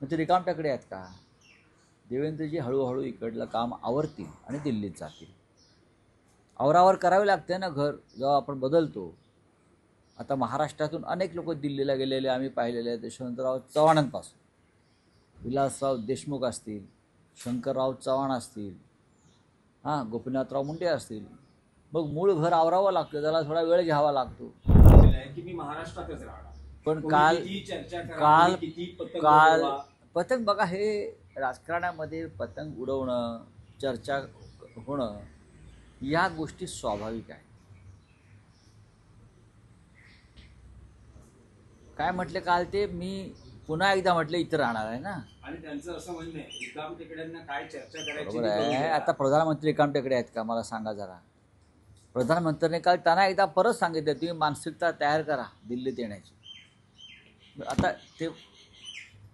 मग ते रिकामटेकडे आहेत का? देवेंद्रजी हळूहळू इकडलं काम आवरतील आणि दिल्लीत जातील. आवरावर करावे लागते ना घर, जेव्हा आपण बदलतो. आता महाराष्ट्रातून अनेक लोक दिल्लीला गेलेले आम्ही पाहिलेले आहेत. यशवंतराव चव्हाणांपासून विलासराव देशमुख असतील, शंकरराव चव्हाण असतील, गोपीनाथराव मुंडे असतील. मग मूळ घर आवरावं लागतं, त्याला थोडा वेळ घ्यावा लागतो. की मी महाराष्ट्रातच राहणार, पण काल पतंग बघा, हे राजकारणामध्ये पतंग उडवणं, चर्चा होणं या गोष्टी स्वाभाविक आहे. काय म्हटले काल ते, मी पुन्हा एकदा म्हटलं इथं राहणार आहे ना. आणि त्यांचं असं म्हणणं आहे रिकाम टेकड्यांना काय चर्चा करायची. बरोबर आहे. आता प्रधानमंत्री रिकाम टेकडे आहेत का मला सांगा जरा. प्रधानमंत्र्यांनी काल त्यांना एकदा परत सांगितलं, तुम्ही मानसिकता तयार करा दिल्लीत येण्याची. आता ते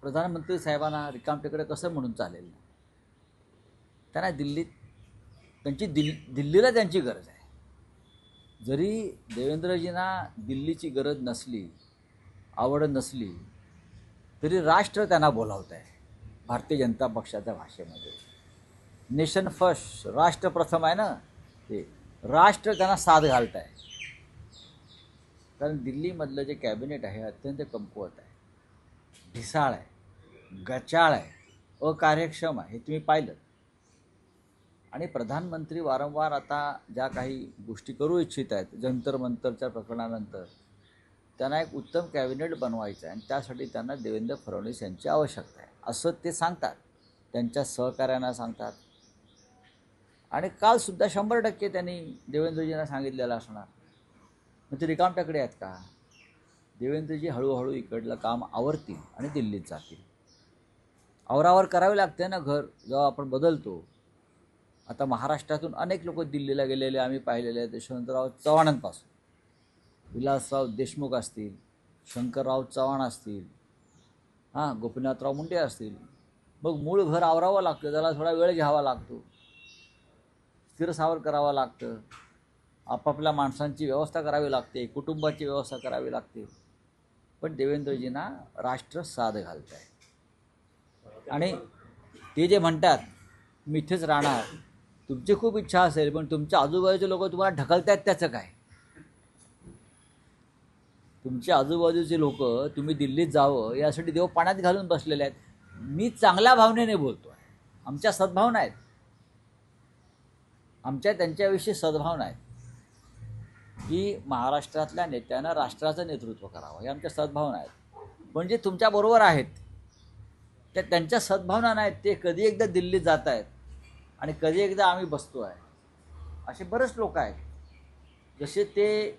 प्रधानमंत्री साहेबांना रिकामटेकडे कसं म्हणून चालेल ना. त्यांना दिल्लीला त्यांची गरज आहे. जरी देवेंद्रजींना दिल्लीची गरज नसली, आवड नसली, तरी राष्ट्र त्यांना बोलावत आहे भारतीय जनता पक्षाच्या भाषेमध्ये. नेशन फर्स्ट, राष्ट्र प्रथम आहे ना, ते राष्ट्र त्यांना साथ घालत आहे. कारण दिल्लीमधलं जे कॅबिनेट आहे अत्यंत कमकुवत आहे, ढिसाळ आहे, गचाळ आहे, अकार्यक्षम आहे. हे तुम्ही पाहिलं. आणि प्रधानमंत्री वारंवार आता ज्या काही गोष्टी करू इच्छित आहेत, जंतर मंतरच्या प्रकरणानंतर त्यांना एक उत्तम कॅबिनेट बनवायचं आहे आणि त्यासाठी त्यांना देवेंद्र फडणवीस यांची आवश्यकता आहे असं ते सांगतात, त्यांच्या सहकार्यांना सांगतात. आणि कालसुद्धा 100% त्यांनी देवेंद्रजींना सांगितलेलं असणार. मग ते रिकामटेकडे आहेत का? देवेंद्रजी हळूहळू इकडलं काम आवरतील आणि दिल्लीत जातील. आवरावर करावे लागते ना घर, जेव्हा आपण बदलतो. आता महाराष्ट्रातून अनेक लोक दिल्लीला गेलेले आम्ही पाहिलेले आहेत. यशवंतराव चव्हाणांपासून विलासराव देशमुख असतील, शंकरराव चव्हाण असतील, गोपीनाथराव मुंडे असतील. मग मूळ घर आवरावं लागतं, त्याला थोडा वेळ घ्यावा लागतो, स्थिरसावर करावं लागतं, आपापल्या माणसांची व्यवस्था करावी लागते, कुटुंबाची व्यवस्था करावी लागते. पण देवेंद्रजींना राष्ट्र साथ घालत आहे. आणि ते जे म्हणतात मी इथेच राहणार, तुमची खूप इच्छा असेल, पण तुमच्या आजूबाजूचे लोक तुम्हाला ढकलत आहेत त्याचं काय? तुमच्या आजूबाजूचे लोक तुम्ही दिल्लीत जावं यासाठी देव पाण्यात घालून बसलेले आहेत. मी चांगल्या भावनेने बोलतो आहे, आमच्या सद्भावना आहेत, आमच्या त्यांच्याविषयी सद्भावना आहेत की महाराष्ट्रातल्या नेत्यांना राष्ट्राचं नेतृत्व करावं, हे आमच्या सद्भावना आहेत. पण जे तुमच्याबरोबर आहेत त्या त्यांच्या सद्भावना नाहीत. ते कधी एकदा दिल्लीत जात आहेत आणि कधी एकदा आम्ही बसतो आहे. असे बरेच लोक आहेत. जसे ते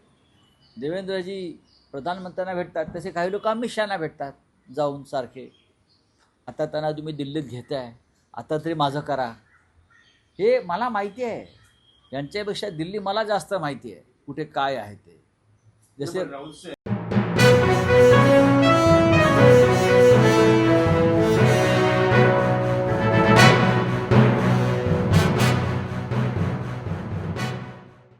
देवेंद्रजी प्रधानमंत्र्यांना भेटतात, तसे काही लोक अमित शहाना भेटतात जाऊन सारखे. आता त्यांना तुम्ही दिल्लीत घेताय, आता तरी माझं करा. हे मला माहिती आहे, यांच्यापेक्षा दिल्ली मला जास्त माहिती आहे कुठे काय आहे ते. जसे